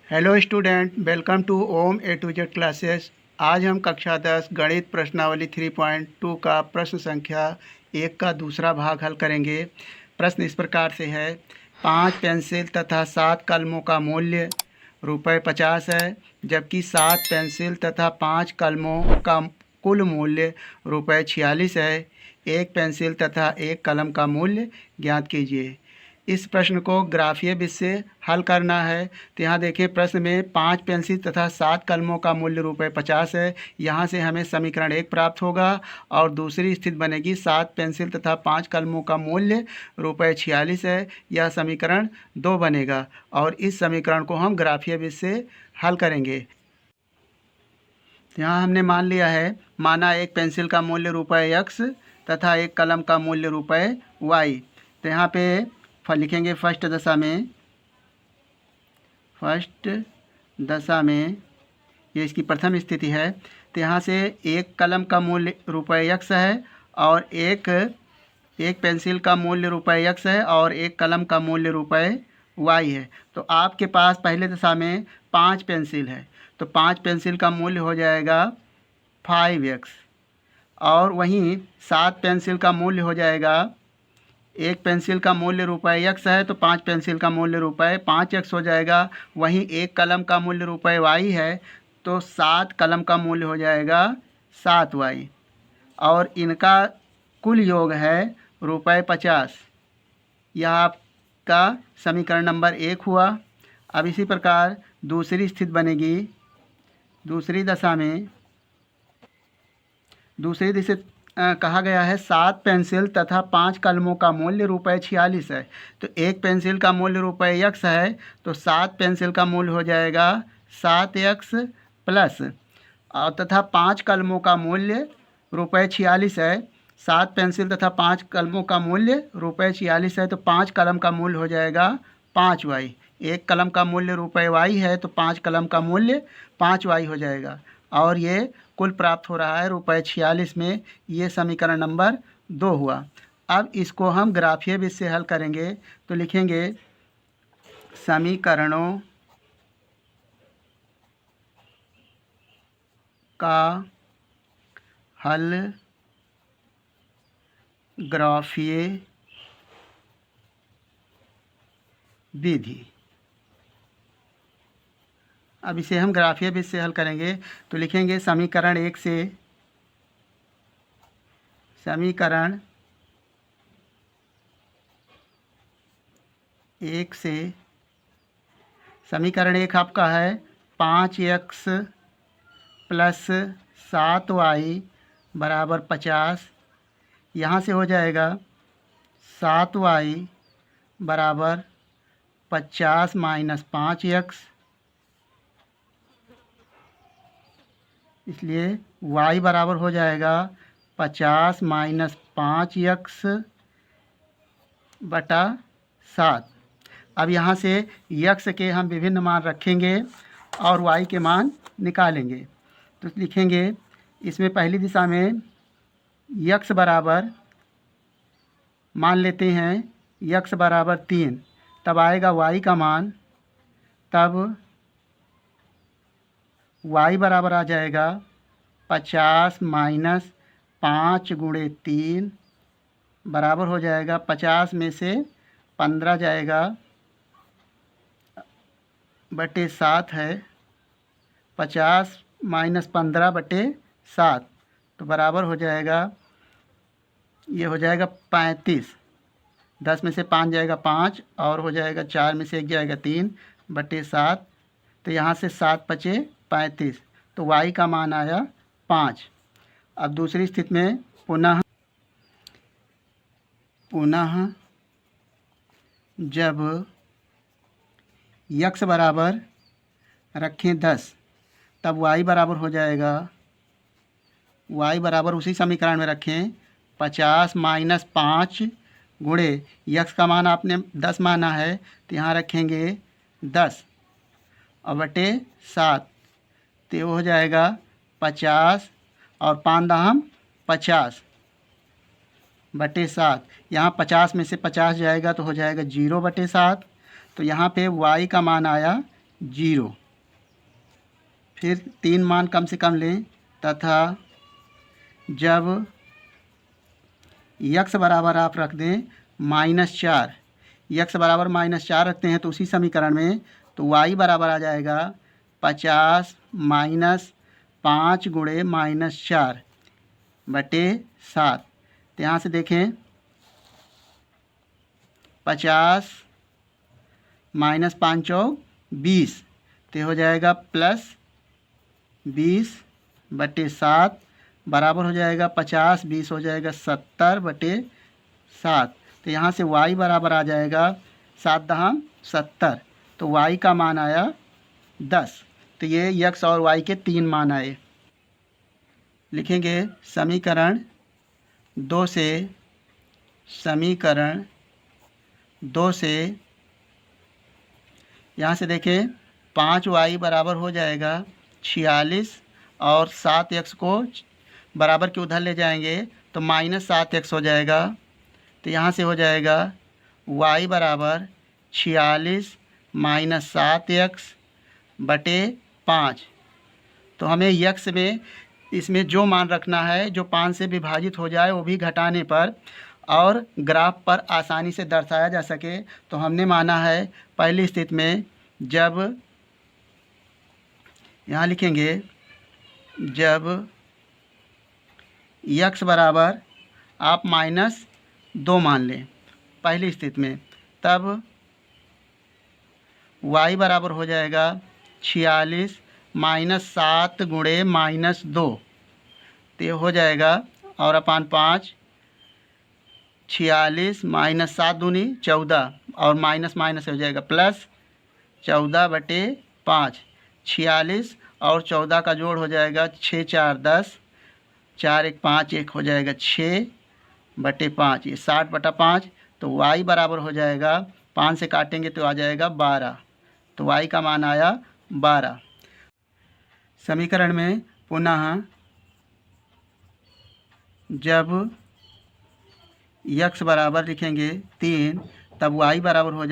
Hello student, welcome to Om A to Z classes. आज हम कक्षा 10 गणित प्रश्नावली 3.2 का प्रश्न संख्या 1 का दूसरा भाग हल करेंगे। प्रश्न इस प्रकार से है, 5 पेंसिल तथा 7 कलमों का मूल्य ₹50 है, जबकि 7 पेंसिल तथा 5 कलमों का कुल मूल्य ₹46 है। एक पेंसिल तथा एक कलम का मूल्य ज्ञात कीजिए। इस प्रश्न को ग्राफीय विधि से हल करना है। तो यहाँ देखें, प्रश्न में 5 पेंसिल तथा 7 कलमों का मूल्य ₹50 है। यहाँ से हमें समीकरण 1 प्राप्त होगा और दूसरी स्थिति बनेगी 7 पेंसिल तथा 5 कलमों का मूल्य ₹46 है। यह समीकरण 2 बनेगा और इस समीकरण को हम ग्राफीय विधि से हल करेंगे। यहाँ हमने मान लिया है, माना एक पेंसिल का मूल्य ₹X तथा एक कलम का मूल्य ₹Y। तो यहाँ पे लिखेंगे फर्स्ट दशा में ये इसकी प्रथम स्थिति है। तो यहाँ से एक कलम का मूल्य ₹X है और एक पेंसिल का मूल्य ₹X है और एक कलम का मूल्य ₹Y है। तो आपके पास पहले दशा में 5 पेंसिल है, तो 5 पेंसिल का मूल्य हो जाएगा 5X और वहीं 7 पेंसिल का मूल्य हो जाएगा, एक पेंसिल का मूल्य ₹X है तो 5 पेंसिल का मूल्य ₹5X हो जाएगा। वहीं एक कलम का मूल्य ₹Y है तो 7 कलम का मूल्य हो जाएगा 7Y और इनका कुल योग है ₹50। यह आपका समीकरण नंबर 1 हुआ। अब इसी प्रकार दूसरी स्थिति बनेगी। दूसरी दिशा कहा गया है 7 पेंसिल तथा 5 कलमों का मूल्य ₹46 है। तो एक पेंसिल का मूल्य ₹X है तो 7 पेंसिल का मूल्य हो जाएगा 7X प्लस, और तथा 5 कलमों का मूल्य ₹46 है। 7 पेंसिल तथा 5 कलमों का मूल्य ₹46 है तो 5 कलम का मूल्य हो जाएगा 5Y। एक कलम का मूल्य ₹Y है तो 5 कलम का मूल्य 5Y हो जाएगा और ये कुल प्राप्त हो रहा है ₹46 में। ये समीकरण नंबर 2 हुआ। अब इसको हम ग्राफीय विधि से हल करेंगे। तो लिखेंगे समीकरणों का हल ग्राफीय विधि। अब इसे हम ग्राफीय विधि से हल करेंगे। तो लिखेंगे समीकरण 1 से समीकरण 1 आपका है 5X प्लस 7Y बराबर 50। यहाँ से हो जाएगा 7Y बराबर 50 माइनस 5X, इसलिए y बराबर हो जाएगा 50 माइनस 5X बटा 7। अब यहाँ से x के हम विभिन्न मान रखेंगे और y के मान निकालेंगे। तो लिखेंगे इसमें पहली दिशा में x बराबर मान लेते हैं x बराबर 3, तब आएगा y का मान, तब y बराबर आ जाएगा 50 माइनस 5 गुणे 3 बराबर हो जाएगा 50 में से 15 जाएगा बटे 7 है, 50 माइनस 15 बटे 7 तो बराबर हो जाएगा, ये हो जाएगा 35। 10 में से 5 जाएगा 5 और हो जाएगा 4 में से 1 जाएगा 3 बटे 7। तो यहाँ से 7 बचे 35, तो y का मान आया 5। अब दूसरी स्थिति में पुनः जब x बराबर रखें 10, तब y बराबर हो जाएगा, y बराबर उसी समीकरण में रखें 50 माइनस 5 गुणे x का मान आपने 10 माना है तो यहाँ रखेंगे 10 और बटे 7, तो हो जाएगा 50 और 5 दहम 50 बटे 7। यहाँ 50 में से 50 जाएगा तो हो जाएगा 0 बटे 7। तो यहाँ पे y का मान आया 0। फिर 3 मान कम से कम लें तथा जब यक्स बराबर आप रख दें -4, यक्स बराबर -4 रखते हैं तो उसी समीकरण में तो y बराबर आ जाएगा 50 माइनस 5 गुणे -4 बटे 7। तो यहाँ से देखें 50 माइनस 5 चौक 20, तो हो जाएगा प्लस 20 बटे 7 बराबर हो जाएगा 50, 20 हो जाएगा 70 बटे 7। तो यहाँ से y बराबर आ जाएगा 7 दहम 70, तो y का मान आया 10। तो ये x और y के 3 मान आए। लिखेंगे समीकरण 2 से यहाँ से देखें 5y बराबर हो जाएगा 46 और 7x को बराबर के उधर ले जाएंगे तो -7x हो जाएगा। तो यहाँ से हो जाएगा y बराबर 46 माइनस 7x बटे 5। तो हमें यक्स में इसमें जो मान रखना है जो 5 से विभाजित हो जाए वो भी घटाने पर और ग्राफ पर आसानी से दर्शाया जा सके। तो हमने माना है पहली स्थिति में जब यहाँ लिखेंगे जब यक्स बराबर आप -2 मान लें पहली स्थिति में, तब y बराबर हो जाएगा 46 माइनस 7 गुणे -2, तो ये हो जाएगा और अपान 5, 46 माइनस 7 दूनी 14 और माइनस माइनस हो जाएगा प्लस 14 बटे 5। 46 और 14 का जोड़ हो जाएगा 6 4 10, 4 1 5, 1 हो जाएगा 6 बटे 5, ये 60 बटा 5। तो y बराबर हो जाएगा 5 से काटेंगे तो आ जाएगा 12, तो y का मान आया 12। समीकरण में पुनः जब x बराबर लिखेंगे 3 तब y बराबर हो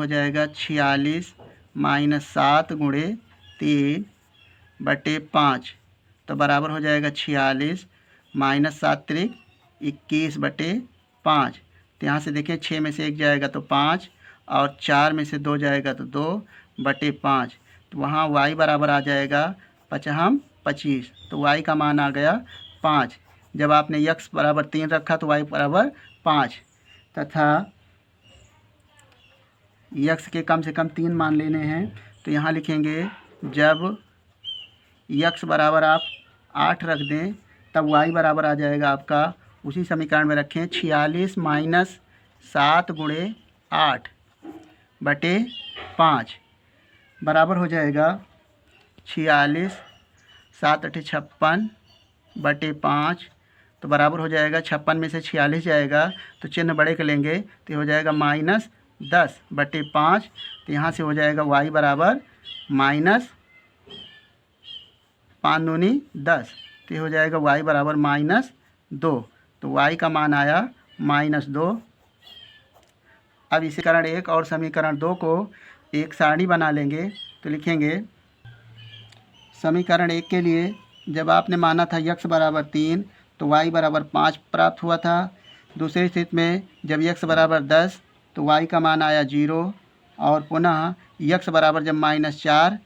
जाएगा 46 माइनस 7 गुणे 3 बटे 5, तो बराबर हो जाएगा 46 माइनस 7 त्रिक 21 बटे 5। तो यहाँ से देखें 6 में से 1 जाएगा तो 5 और 4 में से 2 जाएगा तो 2 बटे 5। तो वहाँ y बराबर आ जाएगा 25, तो y का मान आ गया 5। जब आपने x बराबर 3 रखा तो y बराबर 5 तथा x के कम से कम 3 मान लेने हैं। तो यहाँ लिखेंगे जब x बराबर आप 8 रख दें तब y बराबर आ जाएगा आपका उसी समीकरण में रखें 46 माइनस 7 गुणे 8 बटे 5 बराबर हो जाएगा 46 7 8 56 बटे 5, तो बराबर हो जाएगा 56 में से 46 जाएगा तो चिन्ह बड़े के लेंगे तो हो जाएगा -10 बटे 5। तो यहाँ से हो जाएगा y बराबर -5 दूनी 10, तो हो जाएगा y बराबर -2, तो y का मान आया -2। अब इसी समीकरण 1 और समीकरण 2 को एक सारणी बना लेंगे। तो लिखेंगे समीकरण 1 के लिए जब आपने माना था x बराबर 3 तो y बराबर 5 प्राप्त हुआ था। दूसरी स्थिति में जब x बराबर 10 तो y का मान आया 0 और पुनः x बराबर जब -4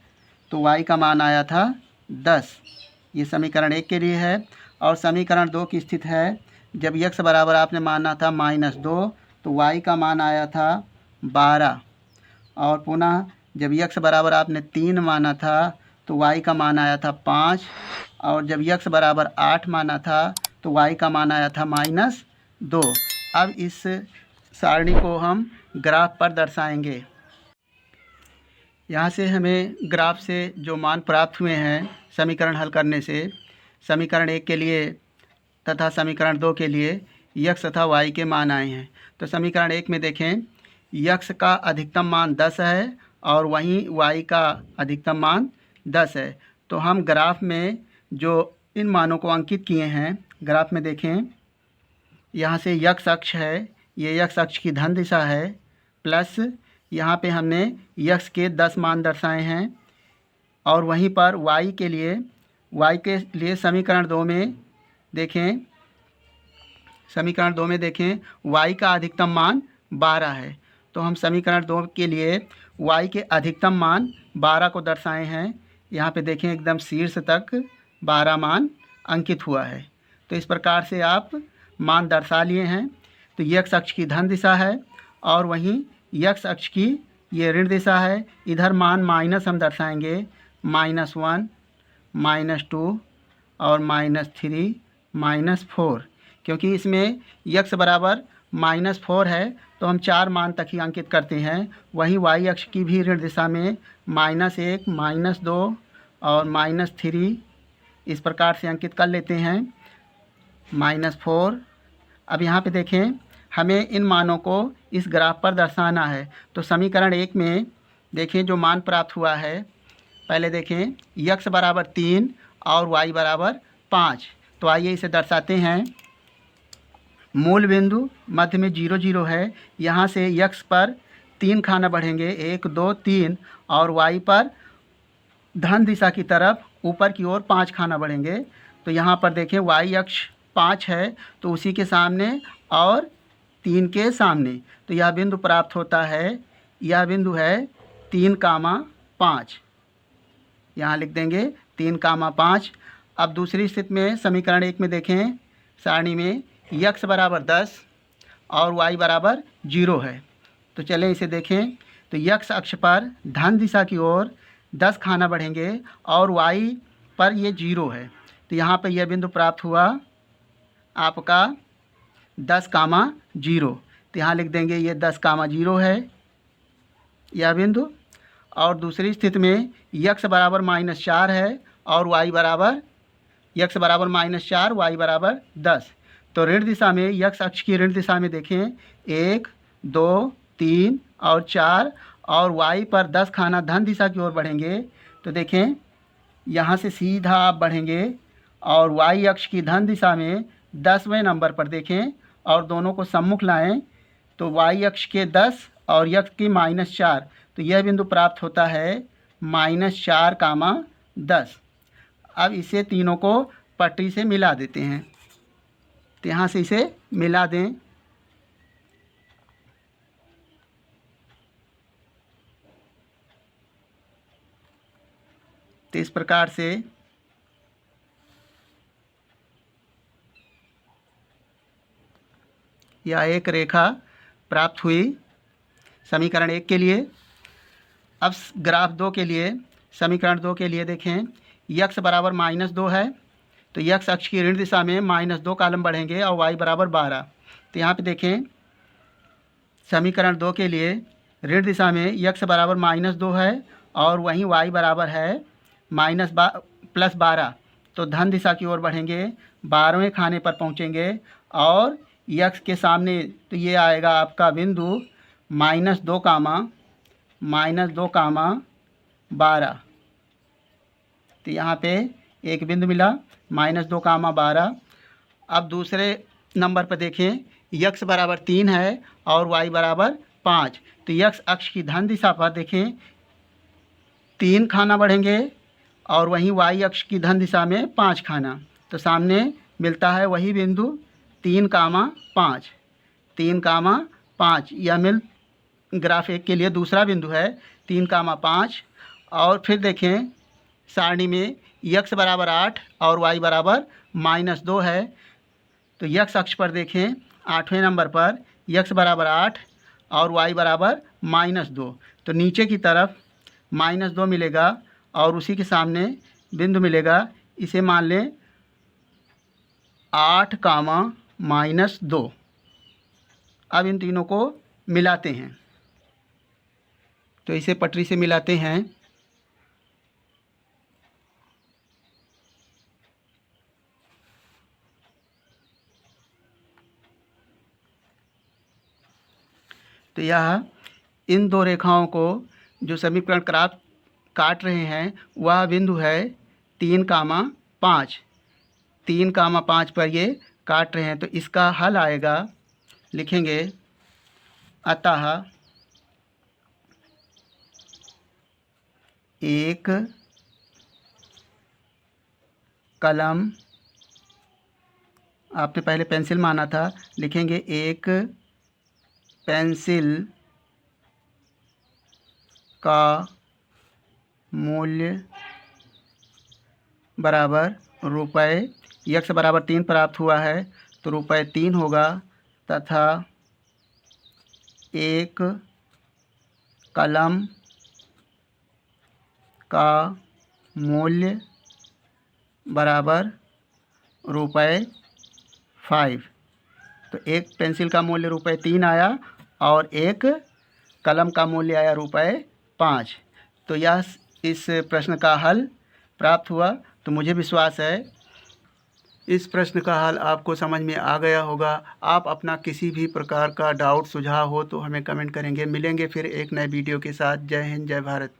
तो y का मान आया था 10। ये समीकरण 1 के लिए है। और समीकरण 2 की स्थिति है जब x बराबर आपने माना था -2 तो y का मान आया था 12 और पुनः जब x बराबर आपने 3 माना था तो y का मान आया था 5 और जब x बराबर 8 माना था तो y का मान आया था -2। अब इस सारणी को हम ग्राफ पर दर्शाएंगे। यहाँ से हमें ग्राफ से जो मान प्राप्त हुए हैं समीकरण हल करने से, समीकरण 1 के लिए तथा समीकरण 2 के लिए x तथा y के मान आए हैं। तो समीकरण 1 में देखें x का अधिकतम मान 10 है और वहीं y का अधिकतम मान 10 है। तो हम ग्राफ में जो इन मानों को अंकित किए हैं ग्राफ में देखें, यहाँ से x अक्ष है, ये x अक्ष की धन दिशा है, प्लस यहाँ पे हमने यक्स के 10 मान दर्शाए हैं और वहीं पर y के लिए समीकरण 2 में देखें, y का अधिकतम मान 12 है। तो हम समीकरण 2 के लिए y के अधिकतम मान 12 को दर्शाए हैं। यहाँ पे देखें एकदम शीर्ष तक 12 मान अंकित हुआ है। तो इस प्रकार से आप मान दर्शा लिए हैं। तो x अक्ष की धन दिशा है और वहीं x अक्ष की ये ऋण दिशा है। इधर मान माइनस हम दर्शाएंगे, -1, -2 और -3, -4, क्योंकि इसमें x बराबर -4 है तो हम 4 मान तक ही अंकित करते हैं। वहीं y अक्ष की भी ऋण दिशा में -1, -2 और -3 इस प्रकार से अंकित कर लेते हैं, -4। अब यहाँ पे देखें, हमें इन मानों को इस ग्राफ पर दर्शाना है। तो समीकरण 1 में देखें जो मान प्राप्त हुआ है, पहले देखें x बराबर 3 और y बराबर 5। तो आइए इसे दर्शाते हैं। मूल बिंदु मध्य में 0, 0 है। यहाँ से x पर 3 खाना बढ़ेंगे, 1, 2, 3, और y पर धन दिशा की तरफ ऊपर की ओर 5 खाना बढ़ेंगे। तो यहाँ पर देखें y अक्ष 5 है तो उसी के सामने और 3 के सामने, तो यह बिंदु प्राप्त होता है। यह बिंदु है 3,5। यहाँ लिख देंगे 3,5। अब दूसरी स्थिति में समीकरण 1 में देखें, सारणी में x बराबर 10 और y बराबर 0 है। तो चलें इसे देखें। तो x अक्ष पर धन दिशा की ओर 10 खाना बढ़ेंगे और y पर ये 0 है। तो यहाँ पर यह बिंदु प्राप्त हुआ आपका 10,0। तो यहाँ लिख देंगे ये 10,0 है यह बिंदु। और दूसरी स्थिति में x बराबर -4 है और y बराबर -4, y बराबर 10। तो ऋण दिशा में x अक्ष की ऋण दिशा में देखें 1, 2, 3 और 4, और y पर 10 खाना धन दिशा की ओर बढ़ेंगे। तो देखें यहाँ से सीधा आप बढ़ेंगे और y अक्ष की धन दिशा में 10वें नंबर पर देखें और दोनों को सम्मुख लाएं। तो y अक्ष के 10 और x की -4, तो यह बिंदु प्राप्त होता है -4,10। अब इसे तीनों को पटरी से मिला देते हैं। तो यहाँ से इसे मिला दें। तो इस प्रकार से यह एक रेखा प्राप्त हुई समीकरण 1 के लिए। अब ग्राफ 2 के लिए, समीकरण 2 के लिए देखें x बराबर -2 है तो x अक्ष की ऋण दिशा में -2 कॉलम बढ़ेंगे और y बराबर 12। तो यहाँ पे देखें समीकरण 2 के लिए ऋण दिशा में x बराबर -2 है और वहीं y बराबर है +12। तो धन दिशा की ओर बढ़ेंगे, 12वें खाने पर पहुँचेंगे और x के सामने तो ये आएगा आपका बिंदु -2,12। तो यहाँ पे एक बिंदु मिला -2,12। अब दूसरे नंबर पर देखें x बराबर 3 है और y बराबर 5। तो x अक्ष की धन दिशा पर देखें 3 खाना बढ़ेंगे और वहीं y अक्ष की धन दिशा में 5 खाना। तो सामने मिलता है वही बिंदु 3,5। 3,5 यह ग्राफ 1 के लिए दूसरा बिंदु है 3,5। और फिर देखें सारणी में x बराबर 8 और y बराबर -2 है। तो x अक्ष पर देखें 8वें नंबर पर x बराबर 8 और y बराबर -2। तो नीचे की तरफ -2 मिलेगा और उसी के सामने बिंदु मिलेगा, इसे मान लें 8,-2। अब इन तीनों को मिलाते हैं। तो इसे पटरी से मिलाते हैं। तो यह इन दो रेखाओं को जो समीकरण काट रहे हैं वह बिंदु है 3,5। 3,5 पर ये काट रहे हैं। तो इसका हल आएगा, लिखेंगे अतः एक कलम, आपने पहले पेंसिल माना था, लिखेंगे एक पेंसिल का मूल्य बराबर रुपये, यक्स बराबर 3 प्राप्त हुआ है तो रुपये 3 होगा, तथा एक कलम का मूल्य बराबर रुपये 5। तो एक पेंसिल का मूल्य रुपये 3 आया और एक कलम का मूल्य आया रुपये 5। तो यह इस प्रश्न का हल प्राप्त हुआ। तो मुझे विश्वास है इस प्रश्न का हल आपको समझ में आ गया होगा। आप अपना किसी भी प्रकार का डाउट सुझाव हो तो हमें कमेंट करेंगे। मिलेंगे फिर एक नए वीडियो के साथ। जय हिंद, जय भारत।